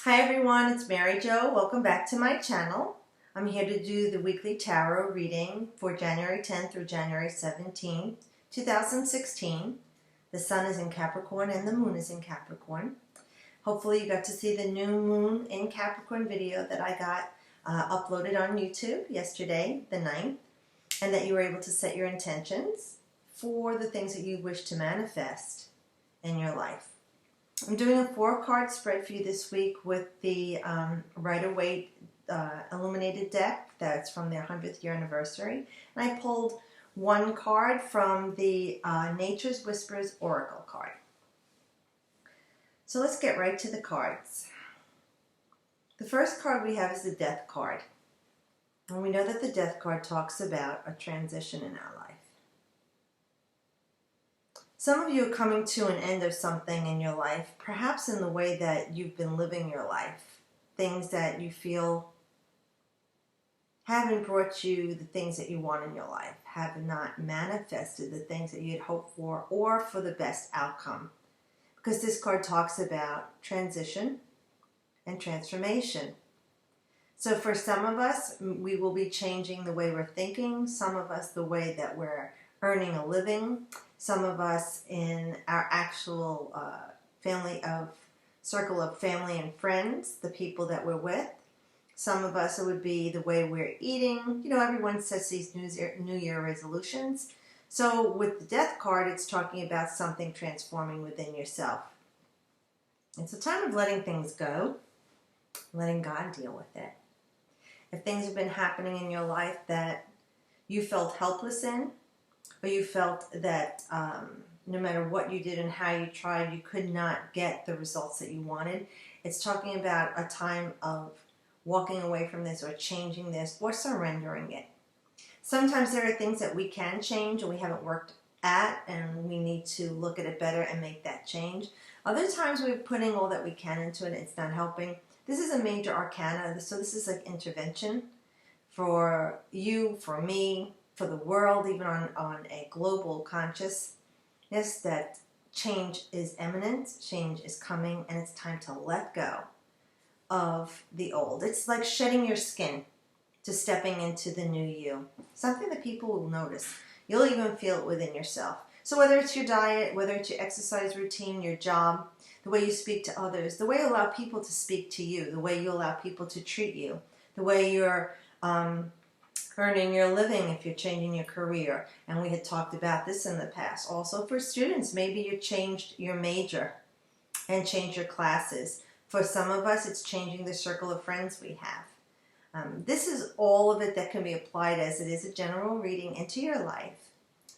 Hi everyone, it's Mary Jo. Welcome back to my channel. I'm here to do the weekly tarot reading for January 10th through January 17th, 2016. The sun is in Capricorn and the moon is in Capricorn. Hopefully you got to see the new moon in Capricorn video that I got uploaded on YouTube yesterday, the 9th, and that you were able to set your intentions for the things that you wish to manifest in your life. I'm doing a 4-card spread for you this week with the Rider-Waite illuminated deck that's from their 100th year anniversary. And I pulled one card from the Nature's Whispers Oracle card. So let's get right to the cards. The first card we have is the Death card. And we know that the Death card talks about a transition in our life. Some of you are coming to an end of something in your life, perhaps in the way that you've been living your life. Things that you feel haven't brought you the things that you want in your life, have not manifested the things that you had hoped for or for the best outcome. Because this card talks about transition and transformation. So for some of us, we will be changing the way we're thinking, some of us the way that we're earning a living, some of us in our actual circle of family and friends, the people that we're with. Some of us, it would be the way we're eating. You know, everyone sets these New Year resolutions. So with the Death card, it's talking about something transforming within yourself. It's a time of letting things go, letting God deal with it. If things have been happening in your life that you felt helpless in, or you felt that no matter what you did and how you tried, you could not get the results that you wanted, it's talking about a time of walking away from this or changing this or surrendering it. Sometimes there are things that we can change and we haven't worked at and we need to look at it better and make that change. Other times we're putting all that we can into it and it's not helping. This is a major arcana, so this is like intervention for you, for me, for the world, even on a global consciousness, that change is imminent, change is coming, and it's time to let go of the old. It's like shedding your skin to stepping into the new you. Something that people will notice. You'll even feel it within yourself. So whether it's your diet, whether it's your exercise routine, your job, the way you speak to others, the way you allow people to speak to you, the way you allow people to treat you, the way you're earning your living if you're changing your career. And we had talked about this in the past. Also for students, maybe you changed your major and changed your classes. For some of us, it's changing the circle of friends we have. This is all of it that can be applied as it is a general reading into your life.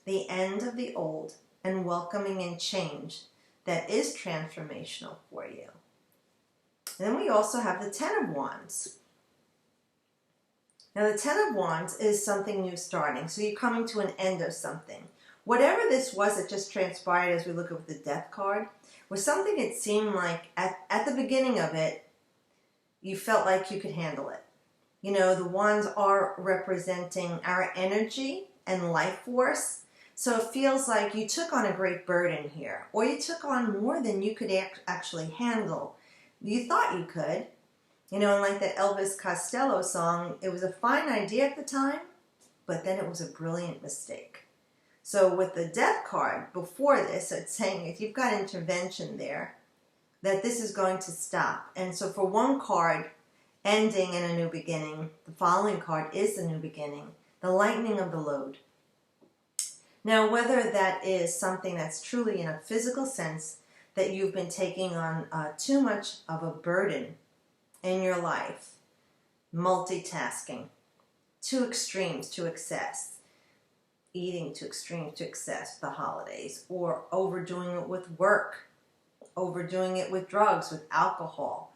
The end of the old and welcoming in change that is transformational for you. And then we also have the Ten of Wands. Now the Ten of Wands is something new starting. So you're coming to an end of something. Whatever this was that just transpired as we look at the Death card was something it seemed like at the beginning of it, you felt like you could handle it. You know, the wands are representing our energy and life force. So it feels like you took on a great burden here, or you took on more than you could actually handle. You thought you could. You know, and like that Elvis Costello song, it was a fine idea at the time, but then it was a brilliant mistake. So with the Death card before this, it's saying if you've got intervention there, that this is going to stop. And so for one card, ending in a new beginning, the following card is the new beginning, the lightening of the load. Now, whether that is something that's truly in a physical sense that you've been taking on too much of a burden in your life, multitasking, to extremes, to excess, eating to extremes, to excess, the holidays, or overdoing it with work, overdoing it with drugs, with alcohol.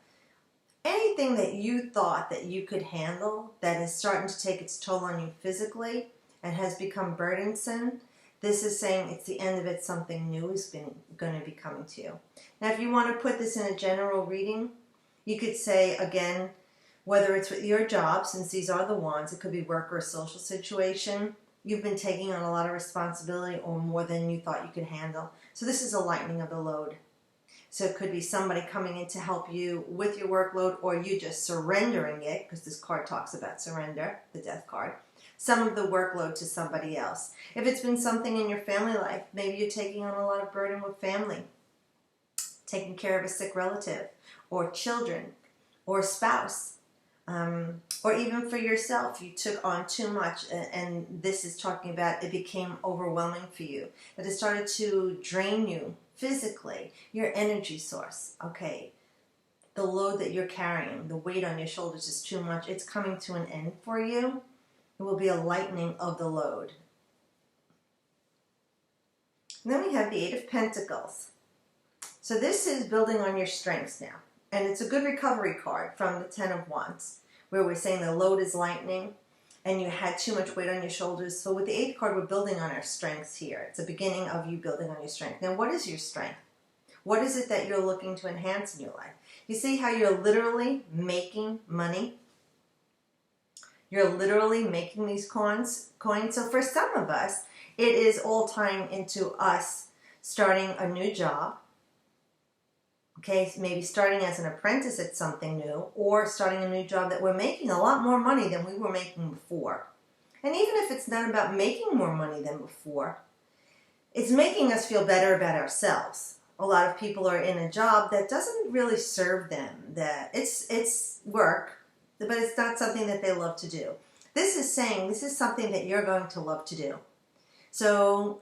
Anything that you thought that you could handle that is starting to take its toll on you physically and has become burdensome, this is saying it's the end of it, something new is going to be coming to you. Now, if you want to put this in a general reading, you could say, again, whether it's with your job, since these are the wands, it could be work or a social situation, you've been taking on a lot of responsibility or more than you thought you could handle. So this is a lightening of the load. So it could be somebody coming in to help you with your workload, or you just surrendering it, because this card talks about surrender, the death card, some of the workload to somebody else. If it's been something in your family life, maybe you're taking on a lot of burden with family, taking care of a sick relative, or children, or spouse, or even for yourself, you took on too much, and this is talking about it became overwhelming for you, that it started to drain you physically, your energy source. Okay, the load that you're carrying, the weight on your shoulders is too much. It's coming to an end for you. It will be a lightening of the load. And then we have the Eight of Pentacles. So this is building on your strengths now. And it's a good recovery card from the Ten of Wands, where we're saying the load is lightening and you had too much weight on your shoulders. So with the Eighth card, we're building on our strengths here. It's a beginning of you building on your strength. Now, what is your strength? What is it that you're looking to enhance in your life? You see how you're literally making money? You're literally making these coins. So for some of us, it is all tying into us starting a new job. Okay, maybe starting as an apprentice at something new, or starting a new job that we're making a lot more money than we were making before. And even if it's not about making more money than before, it's making us feel better about ourselves. A lot of people are in a job that doesn't really serve them, that it's work, but it's not something that they love to do. This is saying this is something that you're going to love to do. So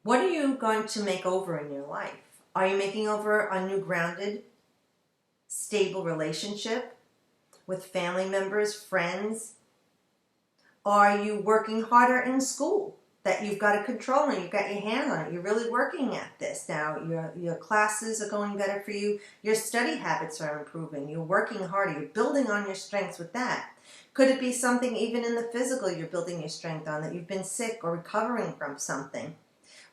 what are you going to make over in your life? Are you making over a new grounded, stable relationship with family members, friends? Are you working harder in school that you've got a control and you've got your hand on it? You're really working at this now. Your classes are going better for you. Your study habits are improving. You're working harder. You're building on your strengths with that. Could it be something even in the physical you're building your strength on, that you've been sick or recovering from something?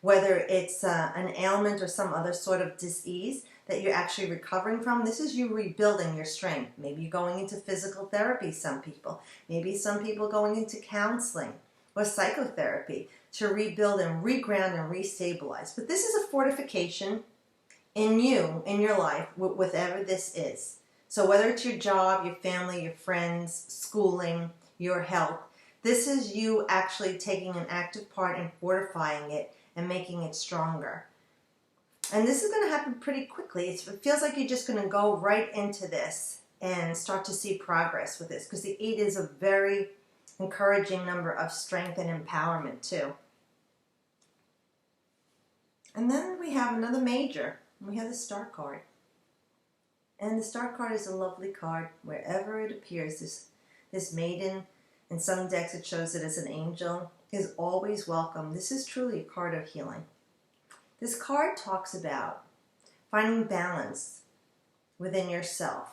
Whether it's an ailment or some other sort of disease that you're actually recovering from, this is you rebuilding your strength. Maybe you're going into physical therapy, some people. Maybe some people going into counseling or psychotherapy to rebuild and reground and restabilize. But this is a fortification in you, in your life, whatever this is. So whether it's your job, your family, your friends, schooling, your health, this is you actually taking an active part in fortifying it and making it stronger. And this is going to happen pretty quickly. It feels like you're just going to go right into this and start to see progress with this, because the 8 is a very encouraging number of strength and empowerment too. And then we have another major. We have the Star card. And the Star card is a lovely card. Wherever it appears, this maiden, in some decks it shows it as an angel, is always welcome. This is truly a card of healing. This card talks about finding balance within yourself.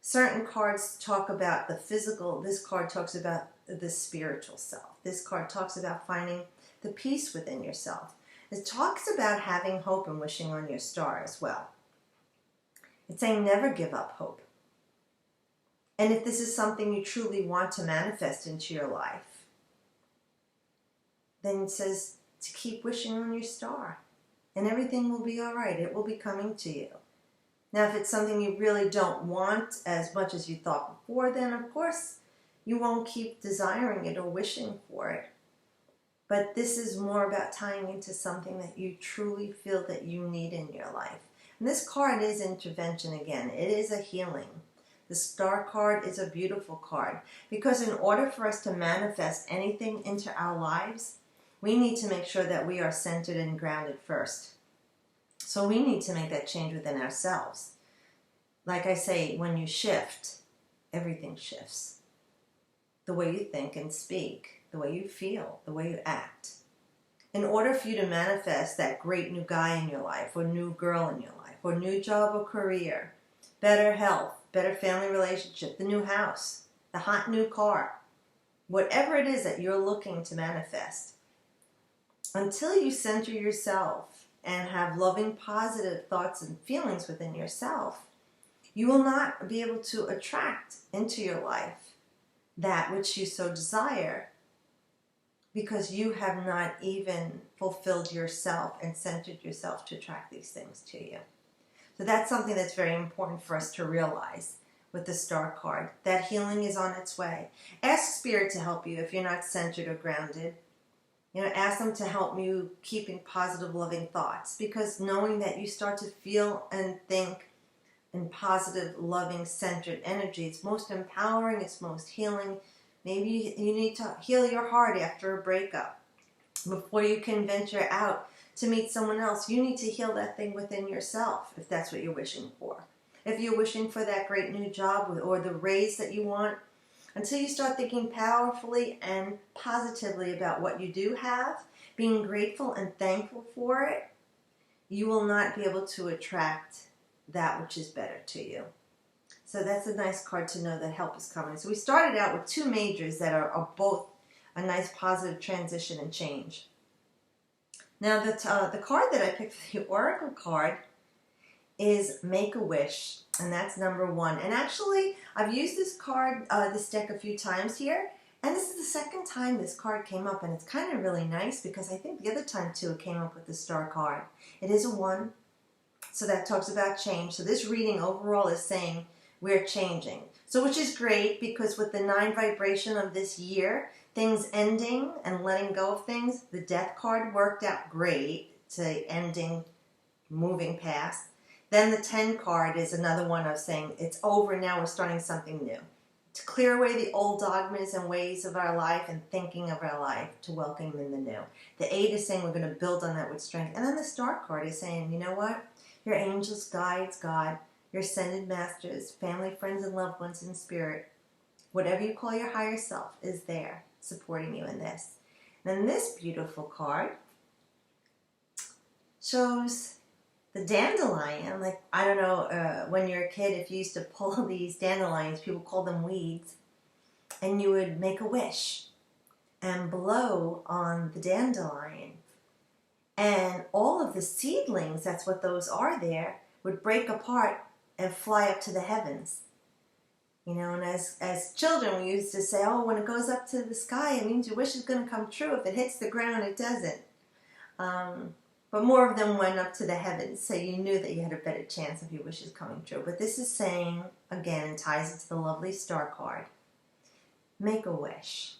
Certain cards talk about the physical. This card talks about the spiritual self. This card talks about finding the peace within yourself. It talks about having hope and wishing on your star as well. It's saying never give up hope. And if this is something you truly want to manifest into your life, then it says to keep wishing on your star, and everything will be all right. It will be coming to you. Now, if it's something you really don't want as much as you thought before, then of course you won't keep desiring it or wishing for it. But this is more about tying into something that you truly feel that you need in your life. And this card is intervention again. It is a healing. The Star card is a beautiful card, because in order for us to manifest anything into our lives, we need to make sure that we are centered and grounded first. So we need to make that change within ourselves. Like I say, when you shift, everything shifts. The way you think and speak, the way you feel, the way you act. In order for you to manifest that great new guy in your life, or new girl in your life, or new job or career, better health, better family relationship, the new house, the hot new car, whatever it is that you're looking to manifest, until you center yourself and have loving, positive thoughts and feelings within yourself, you will not be able to attract into your life that which you so desire, because you have not even fulfilled yourself and centered yourself to attract these things to you. So that's something that's very important for us to realize with the Star card. That healing is on its way. Ask Spirit to help you if you're not centered or grounded. Ask them to help you keeping positive, loving thoughts, because knowing that you start to feel and think in positive, loving, centered energy, it's most empowering, it's most healing. Maybe you need to heal your heart after a breakup. Before you can venture out to meet someone else, you need to heal that thing within yourself, if that's what you're wishing for. If you're wishing for that great new job or the raise that you want, until you start thinking powerfully and positively about what you do have, being grateful and thankful for it, you will not be able to attract that which is better to you. So that's a nice card to know that help is coming. So we started out with two majors that are both a nice positive transition and change. Now the card that I picked for the Oracle card is Make-A-Wish, and that's number 1. And actually, I've used this card, this deck a few times here, and this is the second time this card came up, and it's kind of really nice because I think the other time too it came up with the Star card. It is a 1, so that talks about change. So this reading overall is saying we're changing. So which is great because with the 9 vibration of this year, things ending and letting go of things, the Death card worked out great to ending, moving past. Then the 10 card is another one of saying it's over now, we're starting something new. To clear away the old dogmas and ways of our life and thinking of our life to welcome in the new. The 8 is saying we're going to build on that with strength. And then the Star card is saying, you know what? Your angels, guides, God, your ascended masters, family, friends, and loved ones in spirit, whatever you call your higher self is there supporting you in this. And then this beautiful card shows the dandelion. Like, I don't know, when you're a kid, if you used to pull these dandelions, people called them weeds, and you would make a wish and blow on the dandelion. And all of the seedlings, that's what those are there, would break apart and fly up to the heavens. And as children, we used to say, oh, when it goes up to the sky, it means your wish is going to come true. If it hits the ground, it doesn't. But more of them went up to the heavens, so you knew that you had a better chance of your wishes coming true. But this is saying, again, and ties into the lovely Star card, make a wish.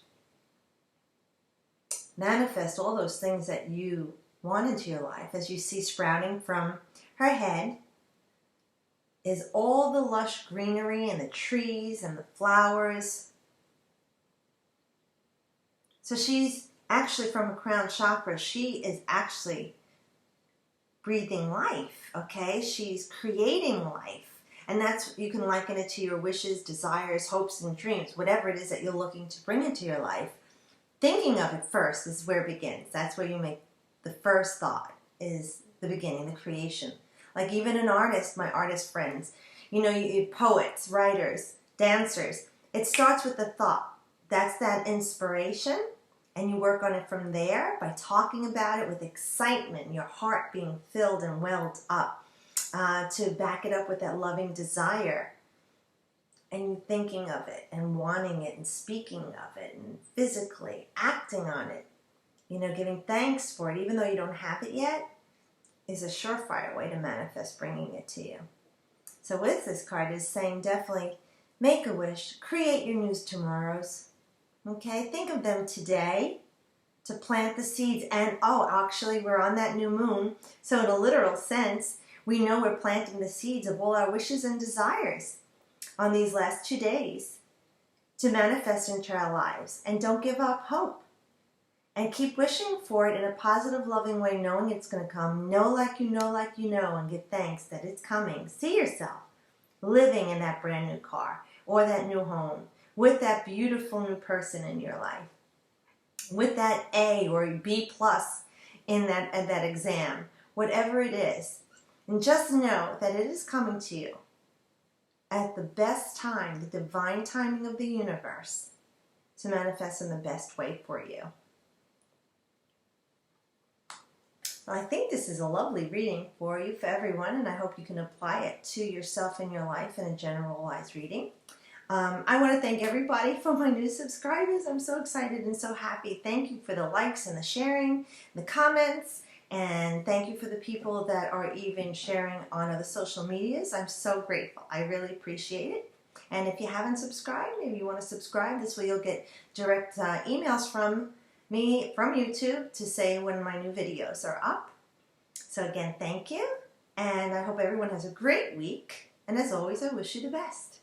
Manifest all those things that you want into your life. As you see sprouting from her head is all the lush greenery and the trees and the flowers. So she's actually from a crown chakra. She is actually breathing life, okay? She's creating life. And that's, you can liken it to your wishes, desires, hopes, and dreams, whatever it is that you're looking to bring into your life. Thinking of it first is where it begins. That's where you make the first thought, is the beginning, the creation. Like even an artist, my artist friends, you poets, writers, dancers, it starts with the thought. That's that inspiration. And you work on it from there by talking about it with excitement, your heart being filled and welled up, to back it up with that loving desire. And you thinking of it and wanting it and speaking of it and physically acting on it, giving thanks for it, even though you don't have it yet, is a surefire way to manifest bringing it to you. So with this card is saying definitely make a wish, create your new tomorrows. Okay, think of them today to plant the seeds. And actually we're on that new moon. So in a literal sense, we know we're planting the seeds of all our wishes and desires on these last 2 days to manifest into our lives. And don't give up hope. And keep wishing for it in a positive, loving way, knowing it's going to come. Know like you know, and give thanks that it's coming. See yourself living in that brand new car or that new home, with that beautiful new person in your life, with that A or B plus in that exam, whatever it is. And just know that it is coming to you at the best time, the divine timing of the universe, to manifest in the best way for you. Well, I think this is a lovely reading for you, for everyone, and I hope you can apply it to yourself in your life in a generalized reading. I want to thank everybody for my new subscribers. I'm so excited and so happy. Thank you for the likes and the sharing, the comments, And thank you for the people that are even sharing on other social medias. I'm so grateful. I really appreciate it. And if you haven't subscribed, maybe you want to subscribe. This way you'll get direct emails from me, from YouTube, to say when my new videos are up. So again, thank you. And I hope everyone has a great week. And as always, I wish you the best.